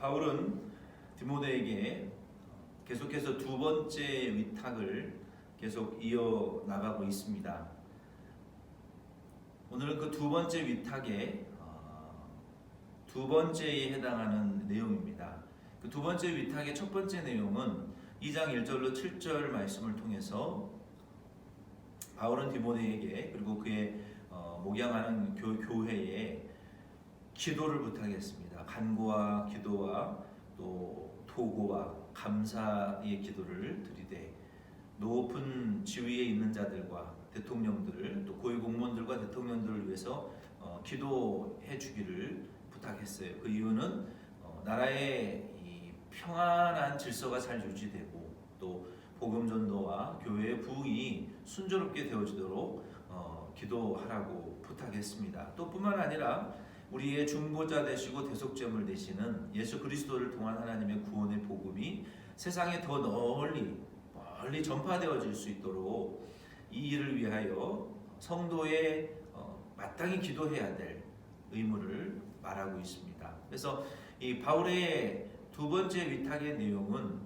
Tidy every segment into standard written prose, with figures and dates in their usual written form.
바울은 디모데에게 계속해서 두 번째 위탁을 계속 이어 나가고 있습니다. 오늘은 그 두 번째 위탁의 두 번째에 해당하는 내용입니다. 그 두 번째 위탁의 첫 번째 내용은 2장 1절로 7절 말씀을 통해서 바울은 디모데에게 그리고 그의 목양하는 교회에 기도를 부탁했습니다. 간구와 기도와 또 도고와 감사의 기도를 드리되 높은 지위에 있는 자들과 대통령들을 또 고위 공무원들과 대통령들을 위해서 기도해 주기를 부탁했어요. 그 이유는 나라의 이 평안한 질서가 잘 유지되고 또 복음 전도와 교회의 부흥이 순조롭게 되어지도록 기도하라고 부탁했습니다. 또 뿐만 아니라 우리의 중보자 되시고 대속제물 되시는 예수 그리스도를 통한 하나님의 구원의 복음이 세상에 더 멀리 전파되어질 수 있도록 이 일을 위하여 성도의 마땅히 기도해야 될 의무를 말하고 있습니다. 그래서 이 바울의 두 번째 위탁의 내용은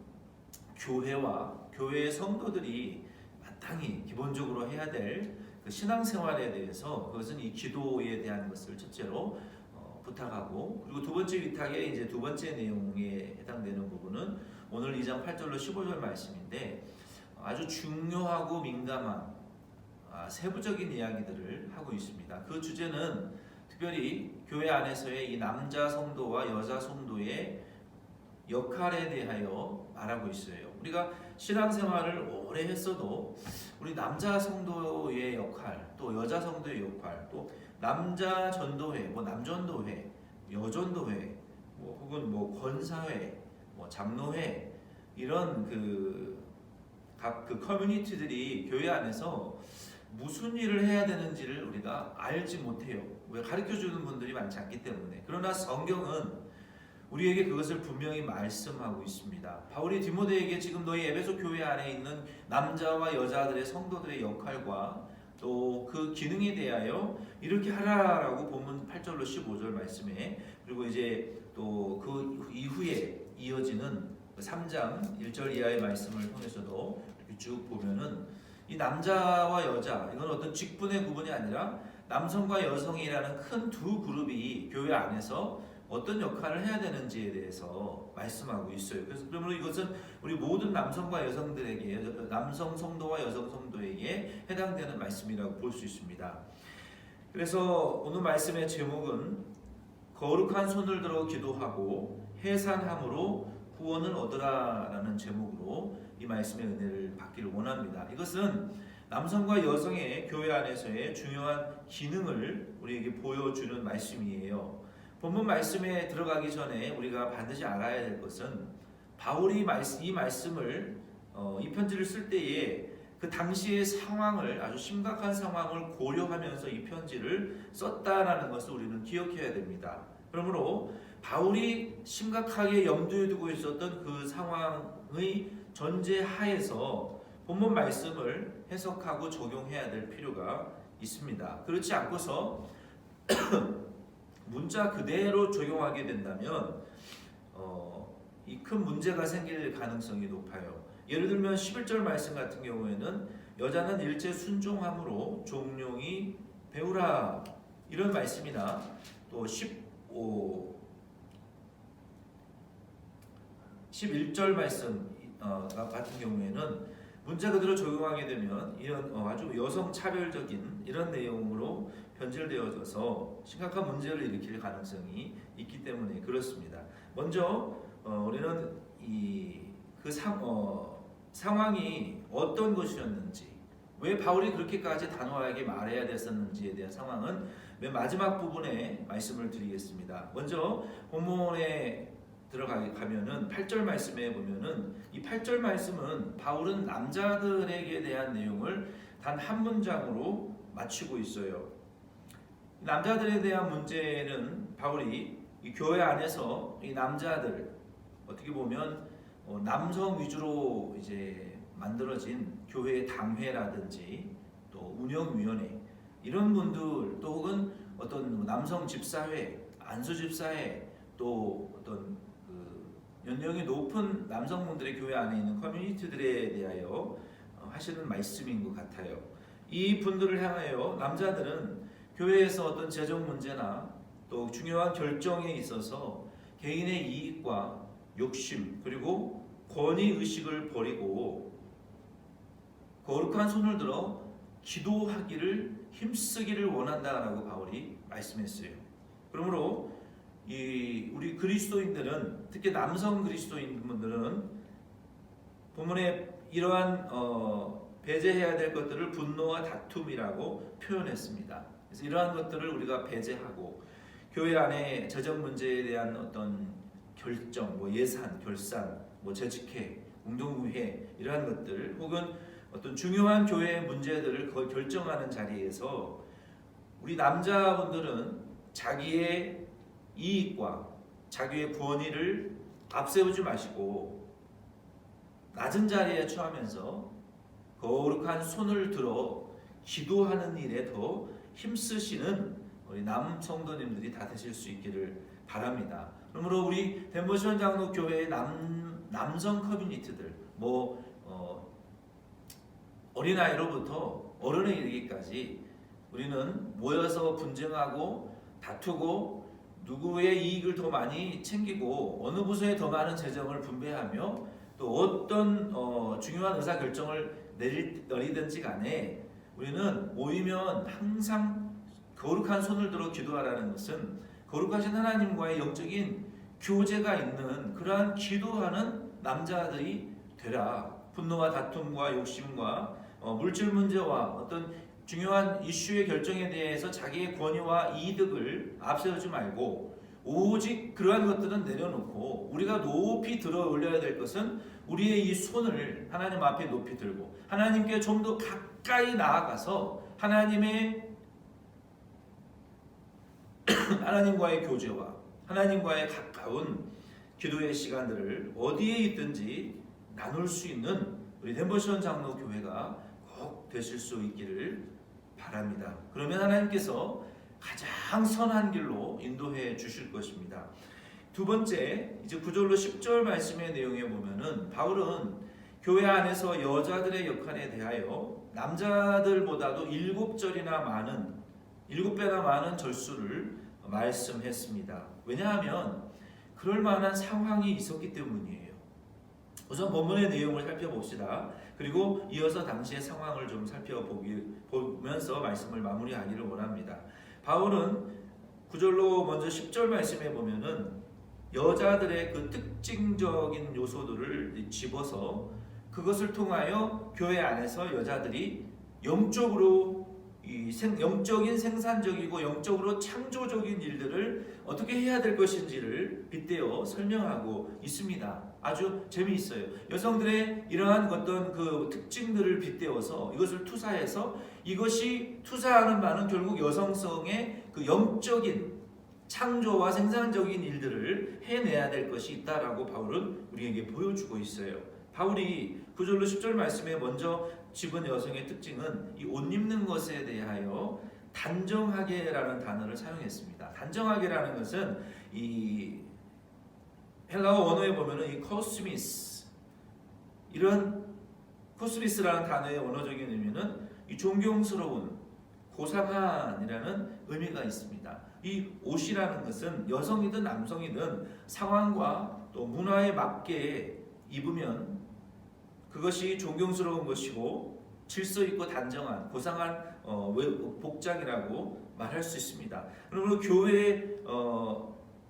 교회와 교회의 성도들이 마땅히 기본적으로 해야 될 그 신앙생활에 대해서 그것은 이 기도에 대한 것을 첫째로 부탁하고, 그리고 두 번째 위탁의 이제 두 번째 내용에 해당되는 부분은 오늘 2장 8절로 15절 말씀인데 아주 중요하고 민감한 세부적인 이야기들을 하고 있습니다. 그 주제는 특별히 교회 안에서의 이 남자 성도와 여자 성도의 역할에 대하여 말하고 있어요. 우리가 신앙생활을 오래 했어도 우리 남자 성도의 역할, 또 여자 성도의 역할, 또 남자 전도회, 남전도회, 여전도회, 혹은 권사회, 장로회, 이런 각 커뮤니티들이 교회 안에서 무슨 일을 해야 되는지를 우리가 알지 못해요. 왜 가르쳐주는 분들이 많지 않기 때문에. 그러나 성경은 우리에게 그것을 분명히 말씀하고 있습니다. 바울이 디모데에게 지금 너희 에베소 교회 안에 있는 남자와 여자들의 성도들의 역할과 또 그 기능에 대하여 이렇게 하라라고 본문 8절로 15절 말씀에, 그리고 이제 또 그 이후에 이어지는 3장 1절 이하의 말씀을 통해서도 쭉 보면은 이 남자와 여자, 이건 어떤 직분의 구분이 아니라 남성과 여성이라는 큰 두 그룹이 교회 안에서 어떤 역할을 해야 되는지에 대해서 말씀하고 있어요. 그래서 그러므로 이것은 우리 모든 남성과 여성들에게, 남성 성도와 여성 성도에게 해당되는 말씀이라고 볼 수 있습니다. 그래서 오늘 말씀의 제목은 거룩한 손을 들어 기도하고 해산함으로 구원을 얻으라라는 제목으로 이 말씀의 은혜를 받기를 원합니다. 이것은 남성과 여성의 교회 안에서의 중요한 기능을 우리에게 보여주는 말씀이에요. 본문 말씀에 들어가기 전에 우리가 반드시 알아야 될 것은 바울이 이 말씀을 이 편지를 쓸 때에 그 당시의 상황을, 아주 심각한 상황을 고려하면서 이 편지를 썼다라는 것을 우리는 기억해야 됩니다. 그러므로 바울이 심각하게 염두에 두고 있었던 그 상황의 전제하에서 본문 말씀을 해석하고 적용해야 될 필요가 있습니다. 그렇지 않고서 문자 그대로 적용하게 된다면 이 큰 문제가 생길 가능성이 높아요. 예를 들면 11절 말씀 같은 경우에는 여자는 일제 순종함으로 종용이 배우라, 이런 말씀이나 또 11절 말씀 같은 경우에는 문자 그대로 적용하게 되면 이런 아주 여성 차별적인 이런 내용으로 변질되어져서 심각한 문제를 일으킬 가능성이 있기 때문에 그렇습니다. 먼저 우리는 그 상황이 어떤 것이었는지, 왜 바울이 그렇게까지 단호하게 말해야 됐었는지에 대한 상황은 맨 마지막 부분에 말씀을 드리겠습니다. 먼저 본문에 들어가면은 8절 말씀에 보면은 이 8절 말씀은 바울은 남자들에게 대한 내용을 단 한 문장으로 마치고 있어요. 남자들에 대한 문제는 바울이 이 교회 안에서 이 남자들, 어떻게 보면 남성 위주로 이제 만들어진 교회 당회라든지 또 운영위원회, 이런 분들, 또 혹은 어떤 남성 집사회, 안수 집사회, 또 어떤 연령이 높은 남성분들의 교회 안에 있는 커뮤니티들에 대하여 하시는 말씀인 것 같아요. 이 분들을 향하여 남자들은 교회에서 어떤 재정 문제나 또 중요한 결정에 있어서 개인의 이익과 욕심 그리고 권위 의식을 버리고 거룩한 손을 들어 기도하기를 힘쓰기를 원한다라고 바울이 말씀했어요. 그러므로 우리 그리스도인들은, 특히 남성 그리스도인분들은 본문에 이러한 배제해야 될 것들을 분노와 다툼이라고 표현했습니다. 그래서 이러한 것들을 우리가 배제하고 교회 안에 재정 문제에 대한 어떤 결정, 예산, 결산, 재직회, 운동회 이러한 것들 혹은 어떤 중요한 교회 문제들을 결정하는 자리에서 우리 남자분들은 자기의 이익과 자기의 권위를 앞세우지 마시고 낮은 자리에 처하면서 거룩한 손을 들어 기도하는 일에 더 힘쓰시는 우리 남성도님들이 다 되실 수 있기를 바랍니다. 그러므로 우리 덴버시원 장로교회의 남성 커뮤니티들 어린아이로부터 어른에 이르기까지 우리는 모여서 분쟁하고 다투고 누구의 이익을 더 많이 챙기고 어느 부서에 더 많은 재정을 분배하며 또 어떤 중요한 의사결정을 내리든지 간에 우리는 모이면 항상 거룩한 손을 들어 기도하라는 것은 거룩하신 하나님과의 영적인 교제가 있는 그러한 기도하는 남자들이 되라. 분노와 다툼과 욕심과 물질 문제와 어떤 중요한 이슈의 결정에 대해서 자기의 권위와 이득을 앞세우지 말고 오직 그러한 것들은 내려놓고 우리가 높이 들어 올려야 될 것은 우리의 이 손을 하나님 앞에 높이 들고 하나님께 좀 더 가까이 나아가서 하나님과의 교제와 하나님과의 가까운 기도의 시간들을 어디에 있든지 나눌 수 있는 우리 덴버시원 장로교회가 꼭 되실 수 있기를 바랍니다. 그러면 하나님께서 가장 선한 길로 인도해 주실 것입니다. 두 번째, 이제 9절로 10절 말씀의 내용에 보면은 바울은 교회 안에서 여자들의 역할에 대하여 남자들보다도 7배나 많은 절수를 말씀했습니다. 왜냐하면 그럴 만한 상황이 있었기 때문이에요. 우선 본문의 내용을 살펴봅시다. 그리고 이어서 당시의 상황을 좀 살펴보면서 말씀을 마무리하기를 원합니다. 바울은 9절로 먼저 10절 말씀에 보면은 여자들의 그 특징적인 요소들을 집어서 그것을 통하여 교회 안에서 여자들이 영적으로 영적인 생산적이고 영적으로 창조적인 일들을 어떻게 해야 될 것인지를 빗대어 설명하고 있습니다. 아주 재미있어요. 여성들의 이러한 어떤 그 특징들을 빗대어서 이것을 투사해서 이것이 투사하는 바는 결국 여성성의 그 영적인 창조와 생산적인 일들을 해내야 될 것이 있다라고 바울은 우리에게 보여주고 있어요. 바울이 9절로 10절 말씀에 먼저 집은 여성의 특징은 이 옷 입는 것에 대하여 단정하게라는 단어를 사용했습니다. 단정하게라는 것은 이 헬라어 원어에 보면은 이 코스미스라는 단어의 원어적인 의미는 이 존경스러운, 고상한이라는 의미가 있습니다. 이 옷이라는 것은 여성이든 남성이든 상황과 또 문화에 맞게 입으면 그것이 존경스러운 것이고 질서 있고 단정한 고상한 복장이라고 말할 수 있습니다. 그러므로 교회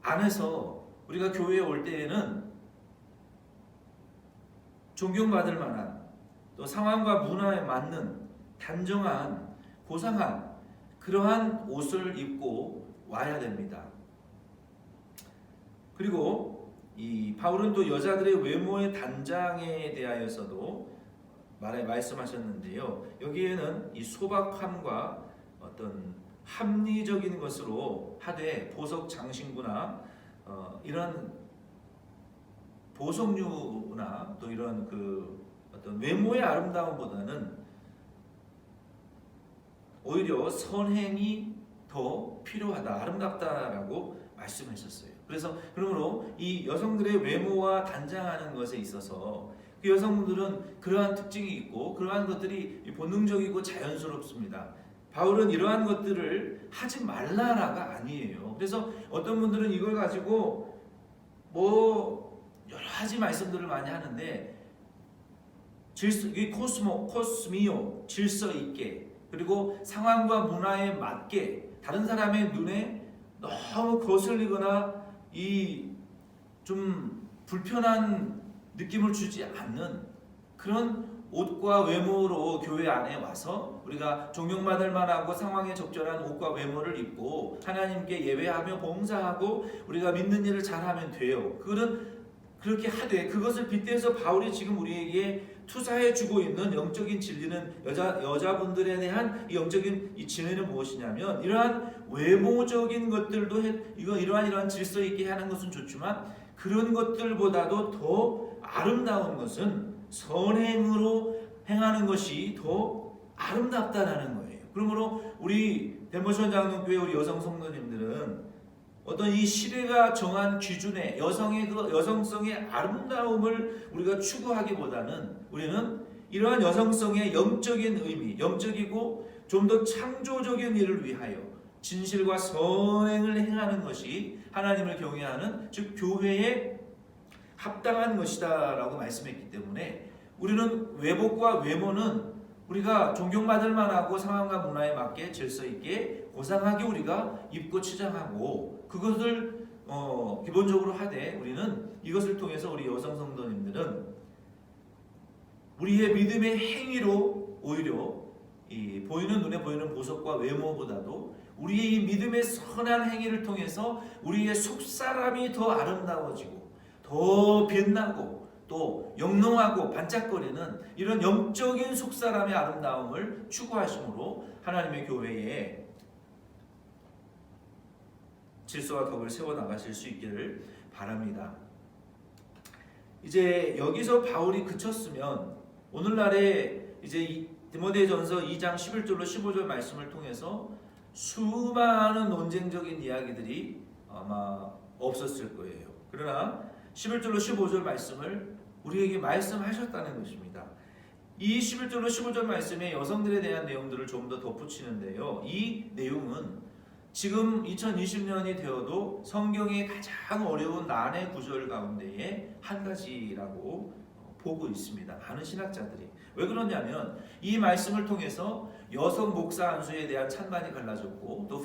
안에서 우리가 교회에 올 때에는 존경받을 만한 또 상황과 문화에 맞는 단정한 고상한 그러한 옷을 입고 와야 됩니다. 그리고 이 바울은 또 여자들의 외모의 단장에 대하여서도 말씀하셨는데요. 여기에는 이 소박함과 어떤 합리적인 것으로 하되 보석 장신구나 이런 보석류나 또 이런 그 어떤 외모의 아름다움보다는 오히려 선행이 더 필요하다, 아름답다라고 말씀하셨어요. 그래서 그러므로 이 여성들의 외모와 단장하는 것에 있어서 그 여성들은 그러한 특징이 있고 그러한 것들이 본능적이고 자연스럽습니다. 바울은 이러한 것들을 하지 말라라가 아니에요. 그래서 어떤 분들은 이걸 가지고 뭐 여러 가지 말씀들을 많이 하는데 코스미오, 질서 있게, 그리고 상황과 문화에 맞게 다른 사람의 눈에 너무 거슬리거나 이 좀 불편한 느낌을 주지 않는 그런 옷과 외모로 교회 안에 와서 우리가 존경받을 만하고 상황에 적절한 옷과 외모를 입고 하나님께 예배하며 봉사하고 우리가 믿는 일을 잘하면 돼요. 그거는 그렇게 하되 그것을 빗대서 바울이 지금 우리에게 투사해 주고 있는 영적인 진리는 여자분들에 대한 이 영적인 이 진리는 무엇이냐면 이러한 외모적인 것들도 이러한 질서 있게 하는 것은 좋지만 그런 것들보다도 더 아름다운 것은 선행으로 행하는 것이 더 아름답다라는 거예요. 그러므로 우리 덴버션 장로교회 우리 여성 성도님들은 어떤 이 시대가 정한 기준에 여성의 그 여성성의 아름다움을 우리가 추구하기보다는 우리는 이러한 여성성의 영적인 의미, 영적이고 좀 더 창조적인 일을 위하여 진실과 선행을 행하는 것이 하나님을 경외하는 즉 교회에 합당한 것이다라고 말씀했기 때문에 우리는 외복과 외모는 우리가 존경받을 만하고 상황과 문화에 맞게 질서 있게 고상하게 우리가 입고 치장하고 그것을 기본적으로 하되 우리는 이것을 통해서 우리 여성 성도님들은 우리의 믿음의 행위로 오히려 이 보이는 눈에 보이는 보석과 외모보다도 우리의 이 믿음의 선한 행위를 통해서 우리의 속사람이 더 아름다워지고 더 빛나고 또 영롱하고 반짝거리는 이런 영적인 속사람의 아름다움을 추구하심으로 하나님의 교회에 질서와 덕을 세워나가실 수 있기를 바랍니다. 이제 여기서 바울이 그쳤으면 오늘날에 이제 디모데전서 2장 11절로 15절 말씀을 통해서 수많은 논쟁적인 이야기들이 아마 없었을 거예요. 그러나 11절로 15절 말씀을 우리에게 말씀하셨다는 것입니다. 이 11절로 15절 말씀에 여성들에 대한 내용들을 좀 더 덧붙이는데요. 이 내용은 지금 2020년이 되어도 성경의 가장 어려운 난해 구절 가운데에 한 가지라고 보고 있습니다. 많은 신학자들이. 왜 그러냐면 이 말씀을 통해서 여성 목사 안수에 대한 찬반이 갈라졌고 또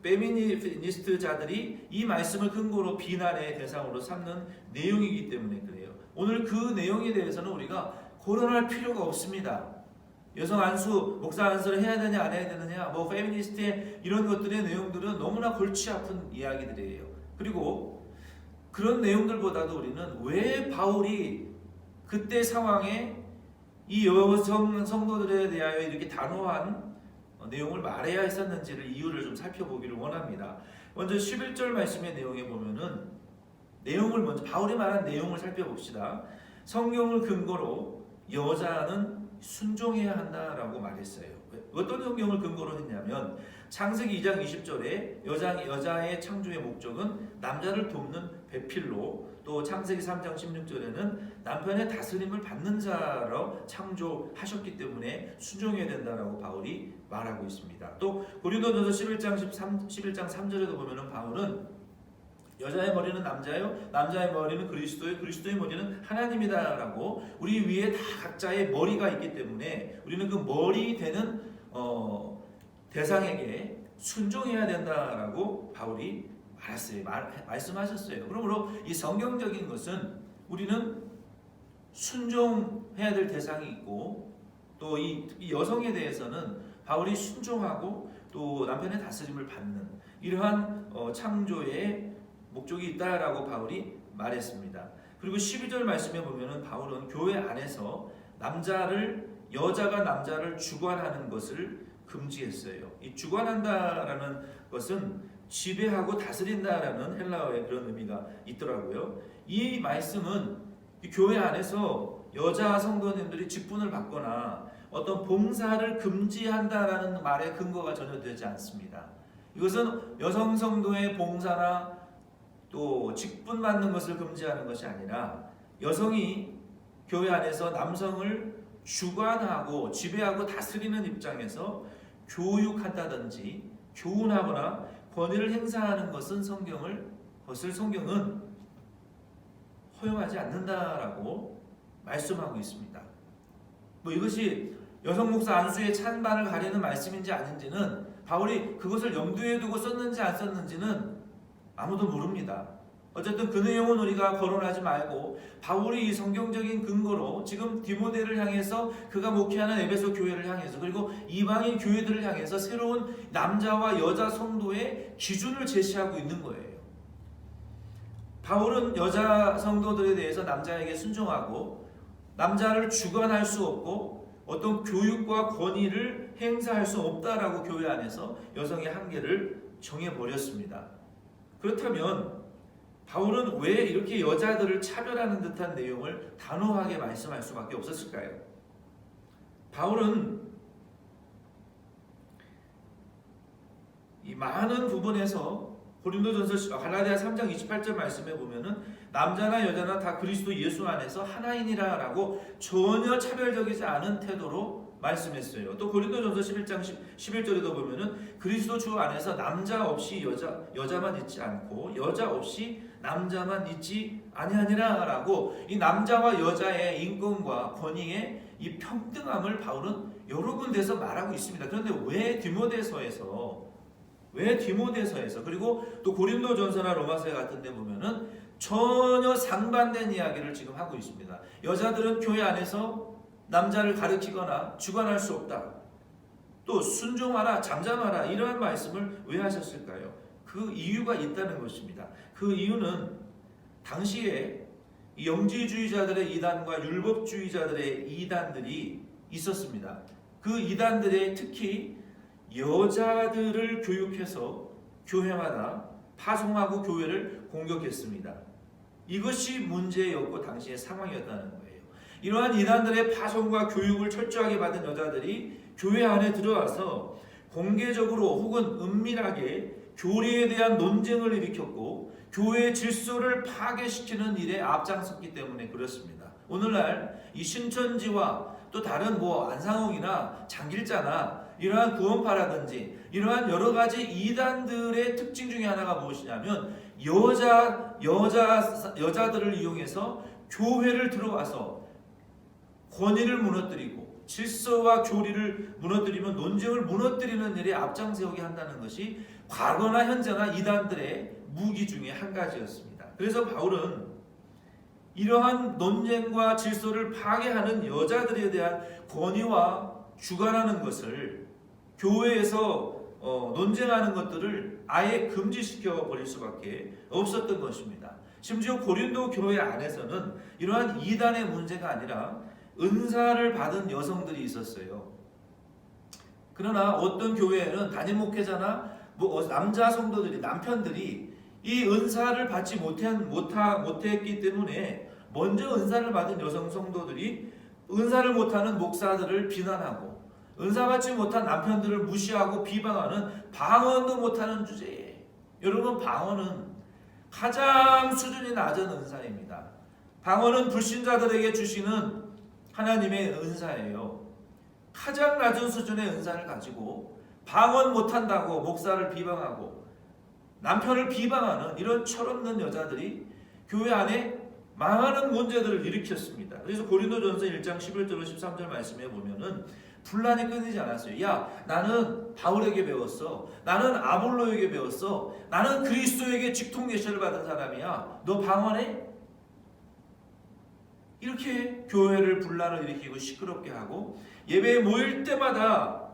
페미니스트자들이 이 말씀을 근거로 비난의 대상으로 삼는 내용이기 때문에 그래요. 오늘 그 내용에 대해서는 우리가 거론할 필요가 없습니다. 여성 안수, 목사 안수를 해야 되냐 안 해야 되느냐, 뭐 페미니스트의 이런 것들의 내용들은 너무나 골치 아픈 이야기들이에요. 그리고 그런 내용들보다도 우리는 왜 바울이 그때 상황에 이 여성 성도들에 대하여 이렇게 단호한 내용을 말해야 했었는지를 이유를 좀 살펴보기를 원합니다. 먼저 11절 말씀의 내용에 보면은 내용을 먼저 바울이 말한 내용을 살펴봅시다. 성경을 근거로 여자는 순종해야 한다라고 말했어요. 어떤 성경을 근거로 했냐면 창세기 2장 20절에 여자의 창조의 목적은 남자를 돕는 배필로, 또 창세기 3장 16절에는 남편의 다스림을 받는 자로 창조하셨기 때문에 순종해야 된다라고 바울이 말하고 있습니다. 또 고린도전서 11장 3절에도 보면은 바울은 여자의 머리는 남자요, 남자의 머리는 그리스도요, 그리스도의 머리는 하나님이다라고 우리 위에 다 각자의 머리가 있기 때문에 우리는 그 머리 되는 대상에게 순종해야 된다라고 바울이 말씀하셨어요. 그러므로 이 성경적인 것은 우리는 순종해야 될 대상이 있고 또 이 여성에 대해서는 바울이 순종하고 또 남편의 다스림을 받는 이러한 창조의 목적이 있다라고 바울이 말했습니다. 그리고 12절 말씀에 보면은 바울은 교회 안에서 여자가 남자를 주관하는 것을 금지했어요. 이 주관한다라는 것은 지배하고 다스린다라는 헬라어의 그런 의미가 있더라고요. 이 말씀은 교회 안에서 여자 성도님들이 직분을 받거나 어떤 봉사를 금지한다라는 말의 근거가 전혀 되지 않습니다. 이것은 여성 성도의 봉사나 또 직분 받는 것을 금지하는 것이 아니라 여성이 교회 안에서 남성을 주관하고 지배하고 다스리는 입장에서 교육한다든지 교훈하거나 권위를 행사하는 것은 성경은 허용하지 않는다라고 말씀하고 있습니다. 뭐 이것이 여성 목사 안수의 찬반을 가리는 말씀인지 아닌지는 바울이 그것을 염두에 두고 썼는지 안 썼는지는 아무도 모릅니다. 어쨌든 그 내용은 우리가 거론하지 말고 바울이 이 성경적인 근거로 지금 디모데를 향해서 그가 목회하는 에베소 교회를 향해서 그리고 이방인 교회들을 향해서 새로운 남자와 여자 성도의 기준을 제시하고 있는 거예요. 바울은 여자 성도들에 대해서 남자에게 순종하고 남자를 주관할 수 없고 어떤 교육과 권위를 행사할 수 없다라고 교회 안에서 여성의 한계를 정해버렸습니다. 그렇다면 바울은 왜 이렇게 여자들을 차별하는 듯한 내용을 단호하게 말씀할 수밖에 없었을까요? 바울은 이 많은 부분에서 고린도전서 갈라디아 3장 28절 말씀에 보면은 남자나 여자나 다 그리스도 예수 안에서 하나이니라라고 전혀 차별적이지 않은 태도로 말씀했어요. 또 고린도전서 11장 11절에도 보면은 그리스도 주 안에서 남자 없이 여자만 있지 않고 여자 없이 남자만 있지 아니하니라라고 이 남자와 여자의 인권과 권위의 이 평등함을 바울은 여러 군데서 말하고 있습니다. 그런데 왜 디모데서에서 그리고 또 고린도전서나 로마서 같은 데 보면은 전혀 상반된 이야기를 지금 하고 있습니다. 여자들은 교회 안에서 남자를 가르치거나 주관할 수 없다. 또 순종하라, 잠잠하라 이러한 말씀을 왜 하셨을까요? 그 이유가 있다는 것입니다. 그 이유는 당시에 영지주의자들의 이단과 율법주의자들의 이단들이 있었습니다. 그 이단들의 특히 여자들을 교육해서 교회마다 파송하고 교회를 공격했습니다. 이것이 문제였고 당시의 상황이었다는 거예요. 이러한 이단들의 파송과 교육을 철저하게 받은 여자들이 교회 안에 들어와서 공개적으로 혹은 은밀하게 교리에 대한 논쟁을 일으켰고 교회의 질서를 파괴시키는 일에 앞장섰기 때문에 그렇습니다. 오늘날 이 신천지와 또 다른 안상홍이나 장길자나 이러한 구원파라든지 이러한 여러 가지 이단들의 특징 중에 하나가 무엇이냐면 여자들을 이용해서 교회를 들어와서 권위를 무너뜨리고 질서와 교리를 무너뜨리면 논쟁을 무너뜨리는 일에 앞장세우게 한다는 것이 과거나 현재나 이단들의 무기 중에 한 가지였습니다. 그래서 바울은 이러한 논쟁과 질서를 파괴하는 여자들에 대한 권위와 주관하는 것을 교회에서 논쟁하는 것들을 아예 금지시켜 버릴 수밖에 없었던 것입니다. 심지어 고린도 교회 안에서는 이러한 이단의 문제가 아니라 은사를 받은 여성들이 있었어요. 그러나 어떤 교회에는 담임 목회자나 남자 성도들이 남편들이 이 은사를 받지 못했기 때문에 먼저 은사를 받은 여성 성도들이 은사를 못하는 목사들을 비난하고 은사받지 못한 남편들을 무시하고 비방하는 방언도 못하는 주제에 여러분 방언은 가장 수준이 낮은 은사입니다. 방언은 불신자들에게 주시는 하나님의 은사예요. 가장 낮은 수준의 은사를 가지고 방언 못한다고 목사를 비방하고 남편을 비방하는 이런 철없는 여자들이 교회 안에 많은 문제들을 일으켰습니다. 그래서 고린도전서 1장 11절 13절 말씀에 보면은 분란이 끊이지 않았어요. 야, 나는 바울에게 배웠어. 나는 아볼로에게 배웠어. 나는 그리스도에게 직통 계시를 받은 사람이야. 너 방언해? 이렇게 교회를 분란을 일으키고 시끄럽게 하고 예배에 모일 때마다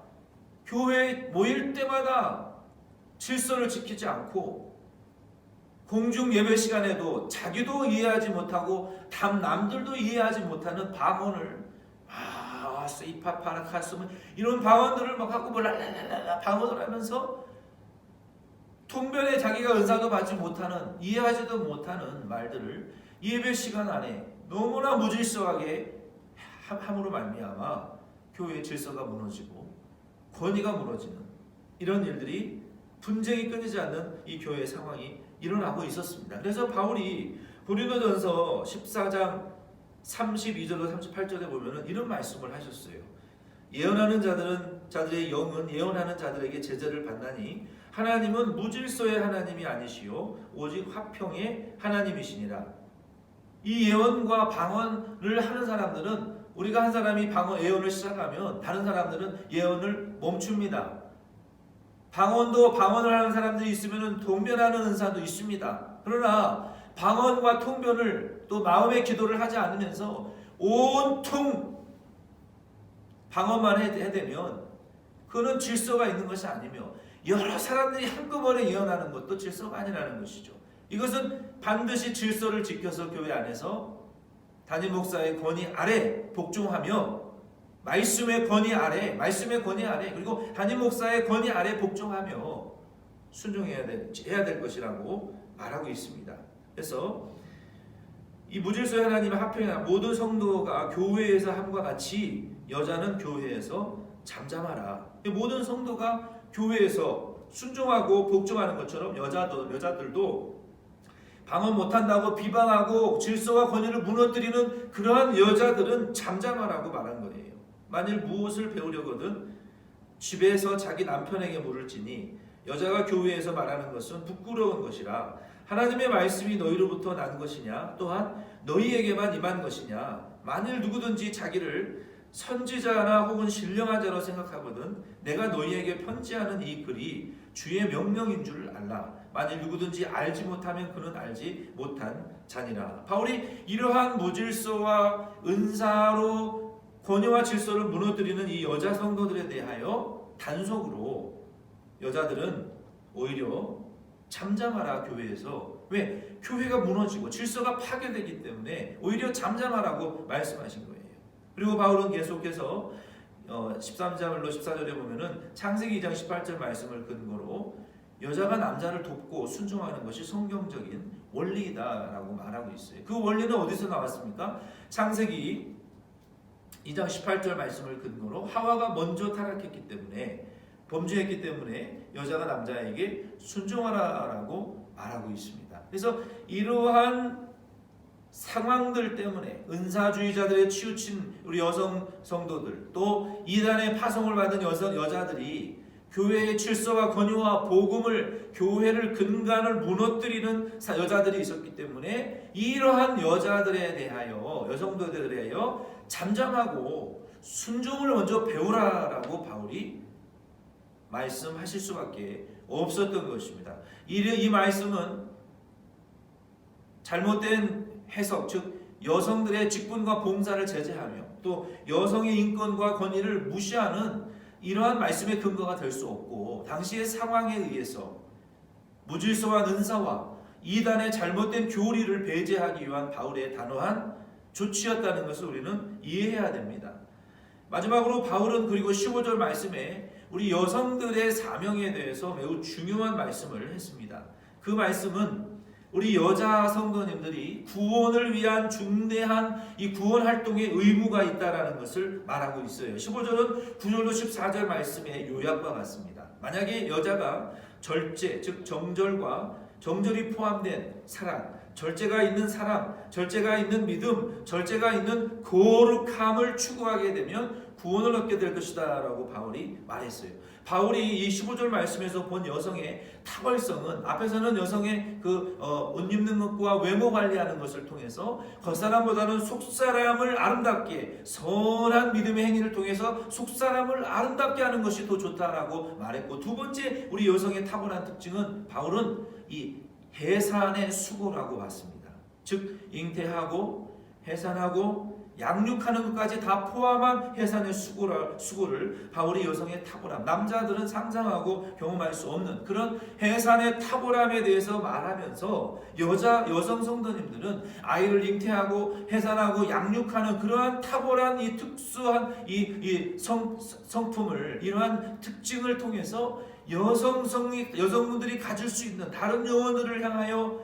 교회에 모일 때마다 질서를 지키지 않고 공중 예배 시간에도 자기도 이해하지 못하고 남들도 이해하지 못하는 방언을 이파파라카스면 이런 방언들을 막 하고 랄랄랄라 방언을 하면서 통변에 자기가 은사도 받지 못하는 이해하지도 못하는 말들을 예배 시간 안에 너무나 무질서하게 함으로 말미암아 교회의 질서가 무너지고 권위가 무너지는 이런 일들이 분쟁이 끊이지 않는 이 교회의 상황이 일어나고 있었습니다. 그래서 바울이 고린도전서 14장 32절로 38절에 보면은 이런 말씀을 하셨어요. 예언하는 자들의 영은 예언하는 자들에게 제재를 받나니 하나님은 무질서의 하나님이 아니시요 오직 화평의 하나님이시니라. 이 예언과 방언을 하는 사람들은, 우리가 한 사람이 예언을 시작하면 다른 사람들은 예언을 멈춥니다. 방언을 하는 사람들이 있으면 통변하는 은사도 있습니다. 그러나 방언과 통변을 또 마음의 기도를 하지 않으면서 온통 방언만 해대면 그는 질서가 있는 것이 아니며, 여러 사람들이 한꺼번에 예언하는 것도 질서가 아니라는 것이죠. 이것은 반드시 질서를 지켜서 교회 안에서 담임 목사의 권위 아래 복종하며, 말씀의 권위 아래 그리고 담임 목사의 권위 아래 복종하며 순종해야 될 것이라고 말하고 있습니다. 그래서 이 무질서의 하나님의 화평이나 모든 성도가 교회에서 함과 같이 여자는 교회에서 잠잠하라. 모든 성도가 교회에서 순종하고 복종하는 것처럼 여자들도 방언 못한다고 비방하고 질서와 권위를 무너뜨리는 그러한 여자들은 잠잠하라고 말한 거예요. 만일 무엇을 배우려거든 집에서 자기 남편에게 물을지니 여자가 교회에서 말하는 것은 부끄러운 것이라. 하나님의 말씀이 너희로부터 난 것이냐 또한 너희에게만 임한 것이냐. 만일 누구든지 자기를 선지자나 혹은 신령한 자로 생각하거든 내가 너희에게 편지하는 이 글이 주의 명령인 줄 알라. 만일 누구든지 알지 못하면 그는 알지 못한 자니라. 바울이 이러한 무질서와 은사로 권위와 질서를 무너뜨리는 이 여자 성도들에 대하여 단속으로 여자들은 오히려 잠잠하라 교회에서. 왜? 교회가 무너지고 질서가 파괴되기 때문에 오히려 잠잠하라고 말씀하신 거예요. 그리고 바울은 계속해서 13절로 14절에 보면은 창세기 2장 18절 말씀을 근거로 여자가 남자를 돕고 순종하는 것이 성경적인 원리이다라고 말하고 있어요. 그 원리는 어디서 나왔습니까? 창세기 2장 18절 말씀을 근거로 하와가 먼저 타락했기 때문에, 범죄했기 때문에 여자가 남자에게 순종하라라고 말하고 있습니다. 그래서 이러한 상황들 때문에 은사주의자들의 치우친 우리 여성 성도들, 또 이단의 파송을 받은 여자들이 교회의 질서와 권위와 복음을, 교회를 근간을 무너뜨리는 여자들이 있었기 때문에 이러한 여자들에 대하여, 여성도들에 대하여 잠잠하고 순종을 먼저 배우라라고 바울이 말씀하실 수밖에 없었던 것입니다. 이 말씀은 잘못된 해석, 즉 여성들의 직분과 봉사를 제재하며 또 여성의 인권과 권위를 무시하는 이러한 말씀의 근거가 될 수 없고, 당시의 상황에 의해서 무질서한 은사와 이단의 잘못된 교리를 배제하기 위한 바울의 단호한 조치였다는 것을 우리는 이해해야 됩니다. 마지막으로 바울은 그리고 15절 말씀에 우리 여성들의 사명에 대해서 매우 중요한 말씀을 했습니다. 그 말씀은 우리 여자 성도님들이 구원을 위한 중대한 이 구원 활동에 의무가 있다라는 것을 말하고 있어요. 15절은 9절로 14절 말씀의 요약과 같습니다. 만약에 여자가 절제, 즉 정절이 포함된 사랑, 절제가 있는 사랑, 절제가 있는 믿음, 절제가 있는 거룩함을 추구하게 되면 구원을 얻게 될 것이다 라고 바울이 말했어요. 바울이 이 15절 말씀에서 본 여성의 탁월성은, 앞에서는 여성의 옷 입는 것과 외모 관리하는 것을 통해서 겉사람보다는 속사람을 아름답게, 선한 믿음의 행위를 통해서 속사람을 아름답게 하는 것이 더 좋다라고 말했고, 두 번째 우리 여성의 탁월한 특징은 바울은 이 해산의 수고라고 봤습니다. 즉 잉태하고 해산하고 양육하는 것까지 다 포함한 해산의 수고를 바울이 여성의 탁월함, 남자들은 상상하고 경험할 수 없는 그런 해산의 탁월함에 대해서 말하면서 여성 성도님들은 아이를 잉태하고 해산하고 양육하는 그러한 탁월한 이 특수한 이 성품을, 이러한 특징을 통해서 여성분들이 가질 수 있는 다른 영혼들을 향하여,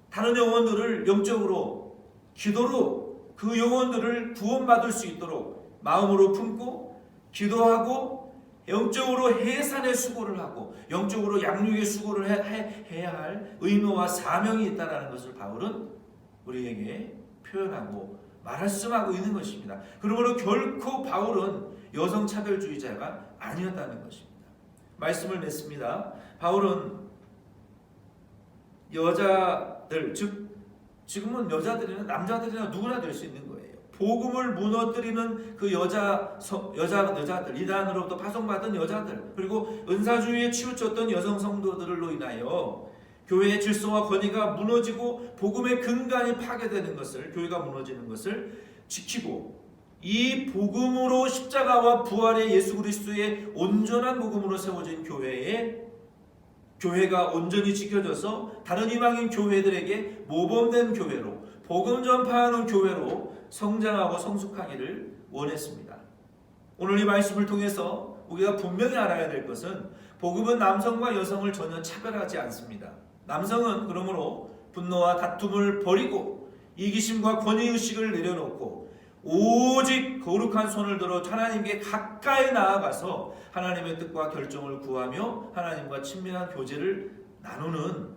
다른 영혼들을 영적으로 기도로 그 영혼들을 구원받을 수 있도록 마음으로 품고 기도하고 영적으로 해산의 수고를 하고 영적으로 양육의 수고를 해야 할 의무와 사명이 있다는 것을 바울은 우리에게 표현하고 말씀하고 있는 것입니다. 그러므로 결코 바울은 여성 차별주의자가 아니었다는 것입니다. 말씀을 맺습니다. 바울은 여자들, 즉 지금은 여자들이나 남자들이나 누구나 될 수 있는 거예요. 복음을 무너뜨리는 그 여자들, 이단으로부터 파송받은 여자들, 그리고 은사주의에 치우쳤던 여성 성도들로 인하여 교회의 질서와 권위가 무너지고 복음의 근간이 파괴되는 것을, 교회가 무너지는 것을 지키고 이 복음으로 십자가와 부활의 예수 그리스도의 온전한 복음으로 세워진 교회가 온전히 지켜져서 다른 이방인 교회들에게 모범된 교회로, 복음 전파하는 교회로 성장하고 성숙하기를 원했습니다. 오늘 이 말씀을 통해서 우리가 분명히 알아야 될 것은 복음은 남성과 여성을 전혀 차별하지 않습니다. 남성은 그러므로 분노와 다툼을 버리고 이기심과 권위의식을 내려놓고 오직 거룩한 손을 들어 하나님께 가까이 나아가서 하나님의 뜻과 결정을 구하며 하나님과 친밀한 교제를 나누는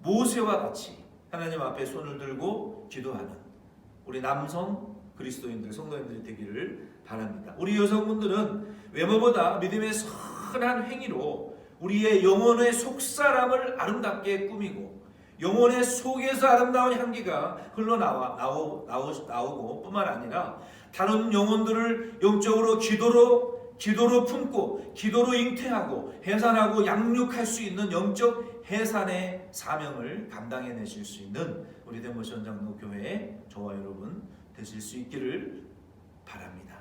모세와 같이 하나님 앞에 손을 들고 기도하는 우리 남성 그리스도인들, 성도님들이 되기를 바랍니다. 우리 여성분들은 외모보다 믿음의 선한 행위로 우리의 영혼의 속사람을 아름답게 꾸미고 영혼의 속에서 아름다운 향기가 흘러나오고 뿐만 아니라 다른 영혼들을 영적으로 기도로 품고 기도로 잉태하고 해산하고 양육할 수 있는 영적 해산의 사명을 감당해내실 수 있는 우리 대모션 장로교회의 저와 여러분 되실 수 있기를 바랍니다.